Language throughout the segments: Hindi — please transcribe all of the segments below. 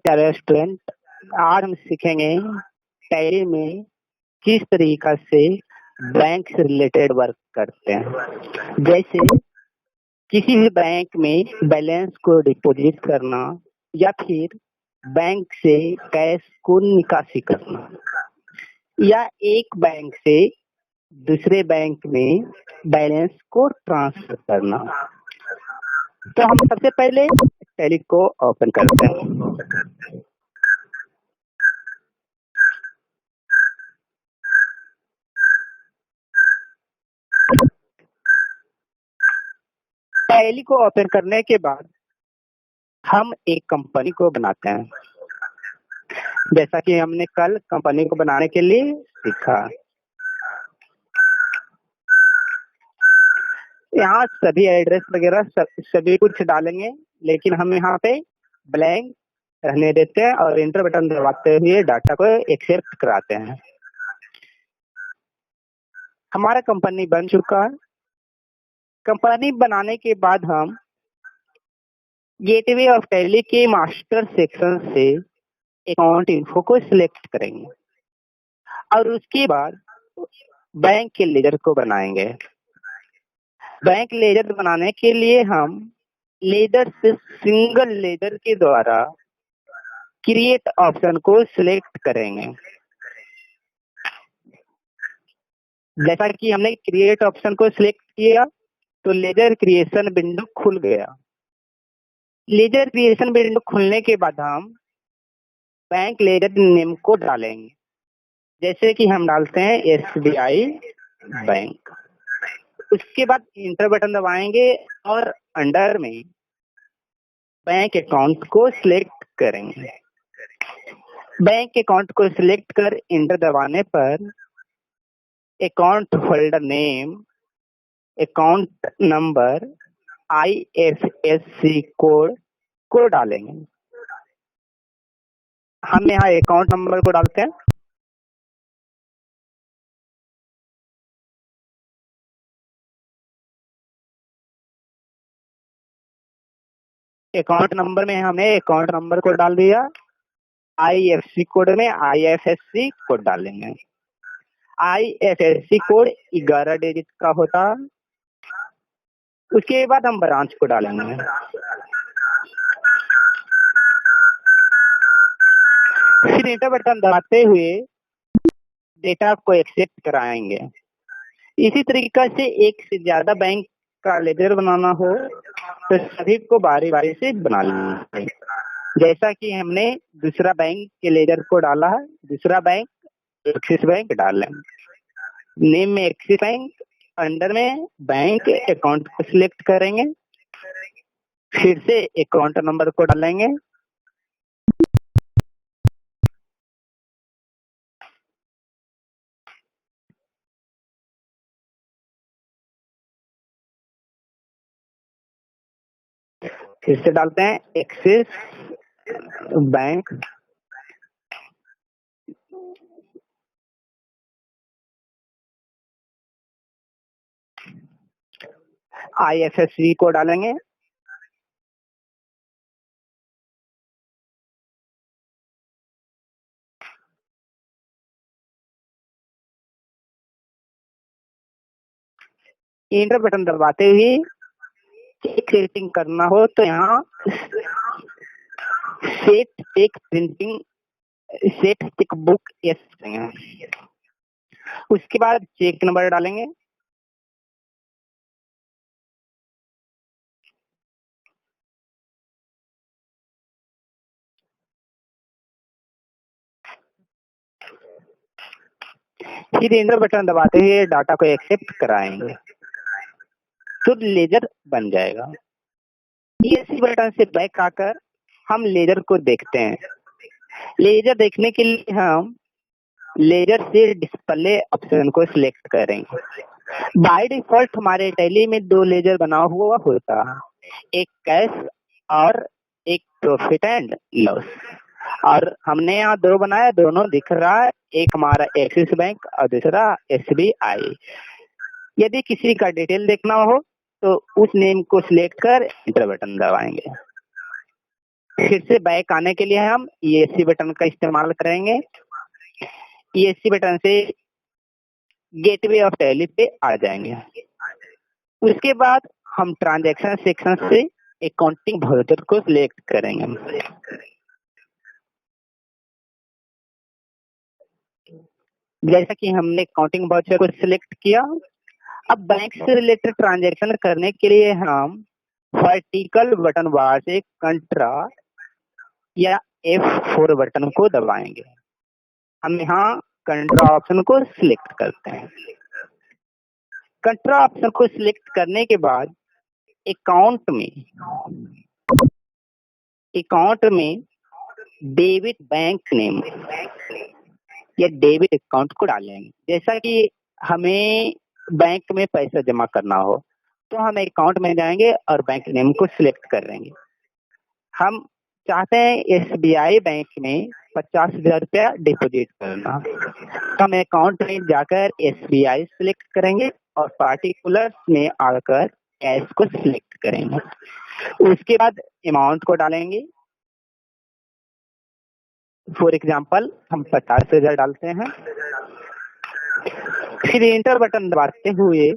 हेलो स्टूडेंट, आज हम सीखेंगे टैली में किस तरीका से बैंक से रिलेटेड वर्क करते हैं। जैसे किसी भी बैंक में बैलेंस को डिपॉजिट करना या फिर बैंक से कैश को निकासी करना या एक बैंक से दूसरे बैंक में बैलेंस को ट्रांसफर करना। तो हम सबसे पहले टैली को ओपन करते हैं। टैली को ओपन करने के बाद हम एक कंपनी को बनाते हैं, जैसा कि हमने कल कंपनी को बनाने के लिए सीखा। यहाँ सभी एड्रेस वगैरह सभी कुछ डालेंगे, लेकिन हम यहाँ पे ब्लैंक रहने देते हैं और इंटर बटन दबाते हुए डाटा को एक्सेप्ट कराते हैं। हमारा कंपनी बन चुका है। कंपनी बनाने के बाद हम गेटवे ऑफ टैली के मास्टर सेक्शन से अकाउंट इन्फो को सिलेक्ट करेंगे और उसके बाद बैंक के लेजर को बनाएंगे। बैंक लेजर बनाने के लिए हम लेजर से सिंगल लेजर के द्वारा क्रिएट ऑप्शन को सिलेक्ट करेंगे। जैसा कि हमने क्रिएट ऑप्शन को सिलेक्ट किया तो लेजर क्रिएशन विंडो खुल गया। लेजर क्रिएशन विंडो खुलने के बाद हम बैंक लेजर नेम को डालेंगे, जैसे कि हम डालते हैं SBI बैंक। उसके बाद इंटर बटन दबाएंगे और अंडर में बैंक अकाउंट को सिलेक्ट करेंगे। बैंक अकाउंट को सिलेक्ट कर इंटर दबाने पर account holder name, account number, IFSC code को डालेंगे। हम यहाँ अकाउंट नंबर को डालते हैं। अकाउंट नंबर में हमने अकाउंट नंबर को डाल दिया। IFSC कोड में IFSC कोड डालेंगे। IFSC कोड 11 डिजिट का होता। उसके बाद हम ब्रांच को डालेंगे। फिर इंटर बटन दबाते हुए डेटा को एक्सेप्ट कराएंगे। इसी तरीका से एक से ज्यादा बैंक का लेजर बनाना हो तो सभी को बारी बारी से बना लेंगे। जैसा कि हमने दूसरा बैंक के लेजर को डाला है, दूसरा बैंक एक्सिस बैंक डालें। नेम में एक्सिस बैंक, अंडर में बैंक अकाउंट को सिलेक्ट करेंगे, फिर से अकाउंट नंबर को डालेंगे। फिर से डालते हैं एक्सिस बैंक, IFSC को डालेंगे। इंटर बटन दबाते हुए एक सेटिंग करना हो तो यहाँ सेट एक प्रिंटिंग सेट टिक बुक यस करेंगे। उसके बाद चेक नंबर डालेंगे। फिर इंटर बटन दबाते हुए डाटा को एक्सेप्ट कराएंगे तो लेजर बन जाएगा। इसी बटन से बैक आकर हम लेजर को देखते हैं। लेजर देखने के लिए हम लेजर से डिस्प्ले ऑप्शन को सिलेक्ट करेंगे। बाय डिफॉल्ट हमारे टैली में 2 लेजर बना हुआ होता है, एक कैश और एक प्रॉफिट एंड लॉस, और हमने यहाँ 2 बनाया, दोनों दिख रहा है। एक हमारा एक्सिस बैंक और दूसरा SBI। यदि किसी का डिटेल देखना हो तो उस नेम को सिलेक्ट कर इंटर बटन दबाएंगे। फिर से बैक आने के लिए हम ESC बटन का इस्तेमाल करेंगे। ESC बटन से गेटवे ऑफ टैली पे आ जाएंगे। उसके बाद हम ट्रांजैक्शन सेक्शन से अकाउंटिंग वाउचर को सिलेक्ट करेंगे। जैसा कि हमने अकाउंटिंग वाउचर को सिलेक्ट किया, अब बैंक से रिलेटेड ट्रांजैक्शन करने के लिए हम वर्टिकल बटन बार से कंट्रोल या F4 बटन को दबाएंगे। हम यहाँ कंट्रोल ऑप्शन को सिलेक्ट करते हैं। कंट्रोल ऑप्शन को सिलेक्ट करने के बाद अकाउंट में डेबिट बैंक नेम या डेबिट अकाउंट को डालेंगे। जैसा कि हमें बैंक में पैसा जमा करना हो तो हम अकाउंट में जाएंगे और बैंक नेम को सिलेक्ट कर लेंगे। हम चाहते हैं SBI बैंक में 50,000 रुपया डिपॉजिट करना, तो हम अकाउंट में जाकर SBI सिलेक्ट करेंगे और पार्टिकुलर्स में आकर कैश को सिलेक्ट करेंगे। उसके बाद अमाउंट को डालेंगे। फॉर एग्जाम्पल हम 50,000 डालते हैं। फिर एंटर बटन दबाते हुए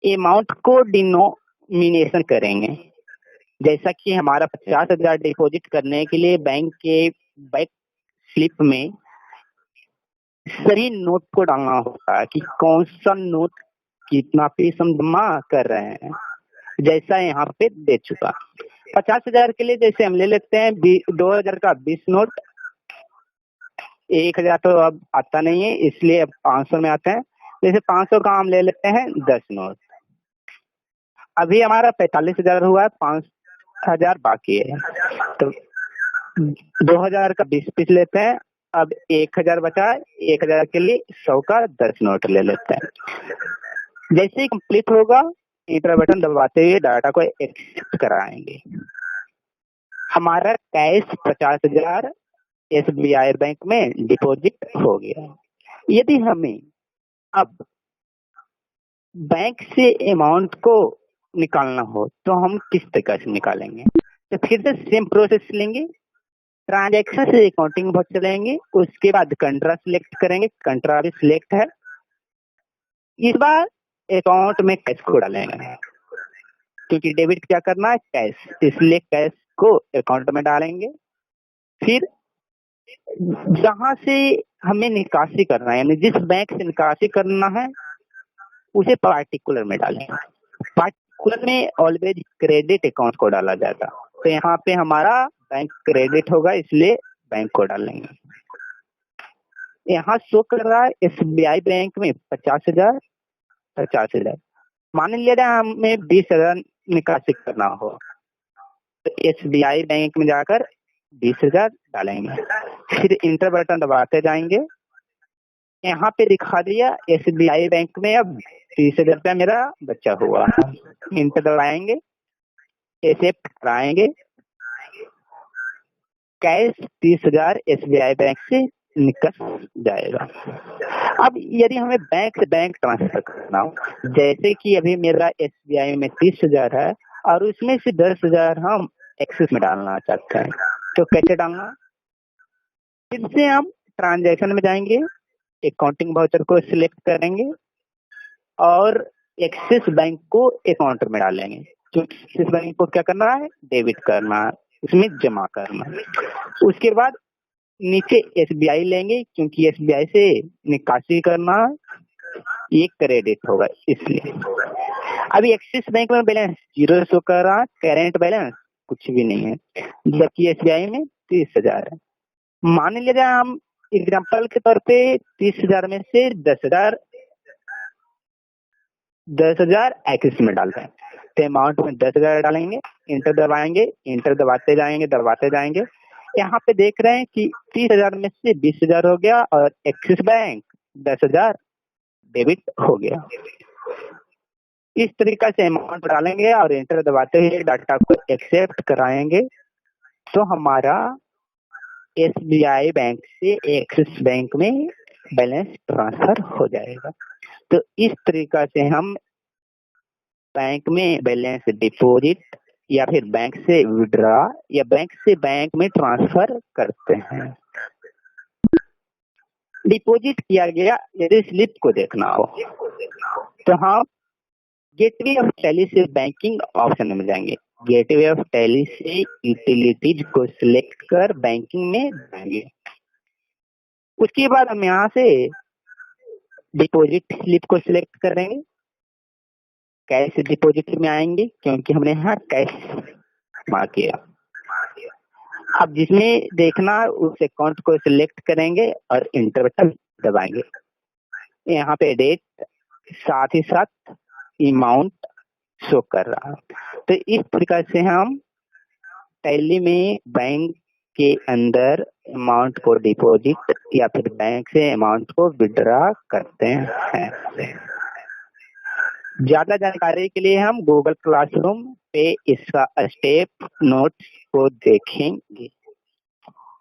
अमाउंट को डिनोमिनेशन करेंगे। जैसा कि हमारा 50,000 डिपॉजिट करने के लिए बैंक के बैक स्लिप में सही नोट को डालना होता है कि कौन सा नोट कितना पीस हम जमा कर रहे हैं, जैसा यहाँ पे दे चुका। 50,000 के लिए जैसे हम ले लेते हैं 2,000 का 20 नोट, 1,000 तो अब आता नहीं है इसलिए अब 500 में आते हैं। जैसे 500 का हम ले लेते हैं 10 नोट। अभी हमारा 45,000 हुआ है, 5,000 बाकी है, तो 2,000 का 20 पीस लेते हैं। अब 1,000 बचा है, 1,000 के लिए 100 का 10 नोट ले लेते हैं। जैसे ही कंप्लीट होगा एंटर बटन दबाते हुए डाटा को एक्सेप्ट कराएंगे। हमारा कैश 50,000 SBI बैंक में डिपॉजिट हो गया। यदि हमें अब बैंक से अमाउंट को निकालना हो तो हम किस तरह से निकालेंगे? तो फिर से सेम प्रोसेस लेंगे। ट्रांजैक्शन से अकाउंटिंग बॉक्स चलेंगे, उसके बाद कंट्रा सिलेक्ट करेंगे। कंट्रा भी सिलेक्ट है। इस बार अकाउंट में कैश को डालेंगे क्योंकि डेबिट क्या करना है, कैश, इसलिए कैश को अकाउंट में डालेंगे। फिर जहां से हमें निकासी करना है, यानी जिस बैंक से निकासी करना है उसे पार्टिकुलर में डालेंगे। पार्टिकुलर में ऑलवेज क्रेडिट अकाउंट को डाला जाता, तो यहाँ पे हमारा बैंक क्रेडिट होगा इसलिए बैंक को डालेंगे। यहाँ शो कर रहा है SBI बैंक में 50,000। मान लिया हमें 20,000 निकासी करना हो तो SBI बैंक में जाकर 20,000 डालेंगे। फिर इंटर बटन दबाते जाएंगे। यहाँ पे दिखा दिया SBI बैंक में अब 30,000 रुपया मेरा बचा हुआ है। इंटर दबाएंगे, एक्सेप्ट कराएंगे। कैश 30,000 SBI बैंक से निकल जाएगा। अब यदि हमें बैंक से बैंक ट्रांसफर करना हो, जैसे कि अभी मेरा SBI में 30,000 है और उसमें से 10,000 हम एक्सिस में डालना चाहते हैं, तो कैसे डालना? फिर से हम ट्रांजैक्शन में जाएंगे, अकाउंटिंग वाउचर को सिलेक्ट करेंगे और एक्सिस बैंक को अकाउंट में डालेंगे। क्योंकि एक्सिस बैंक को क्या करना है, डेबिट करना है, उसमें जमा करना है। उसके बाद नीचे SBI लेंगे क्योंकि SBI से निकासी करना है, ये क्रेडिट होगा इसलिए। अभी एक्सिस बैंक में बैलेंस 0 शो कर रहा है, करेंट बैलेंस कुछ भी नहीं है, जबकि SBI में 30,000 है। मान लीजिए हम एग्जाम्पल के तौर पे 30,000 में से 10,000 एक्सिस में डालते हैं, तो अमाउंट में 10,000 डालेंगे। इंटर दबाएंगे, इंटर दबाते जाएंगे। यहाँ पे देख रहे हैं कि 30,000 में से 20,000 हो गया और एक्सिस बैंक 10,000 डेबिट हो गया। इस तरीका से अमाउंट डालेंगे और इंटर दबाते हुए डाटा को एक्सेप्ट कराएंगे, तो हमारा SBI बैंक से एक्सिस बैंक में बैलेंस ट्रांसफर हो जाएगा। तो इस तरीका से हम बैंक में बैलेंस डिपॉजिट या फिर बैंक से विड्रॉ या बैंक से बैंक में ट्रांसफर करते हैं। डिपॉजिट किया गया यदि स्लिप को देखना हो तो हम गेटवे ऑफ टैली से बैंकिंग ऑप्शन में जाएंगे। गेटवे ऑफ टैली से यूटिलिटीज को सिलेक्ट कर बैंकिंग में जाएंगे। उसके बाद हम यहाँ से डिपॉजिट स्लिप को सिलेक्ट करेंगे। कैश डिपॉजिट में आएंगे क्योंकि हमने यहाँ कैश मार्क किया। अब जिसमें देखना उस अकाउंट को सिलेक्ट करेंगे और इंटर बटन दबाएंगे। यहाँ पे डेट साथ ही साथ अमाउंट शो कर रहा है। तो इस प्रकार से हम टैली में बैंक के अंदर अमाउंट को डिपॉजिट या फिर बैंक से अमाउंट को विड्रॉ करते हैं। ज्यादा जानकारी के लिए हम गूगल क्लासरूम पे इसका स्टेप नोट्स को देखें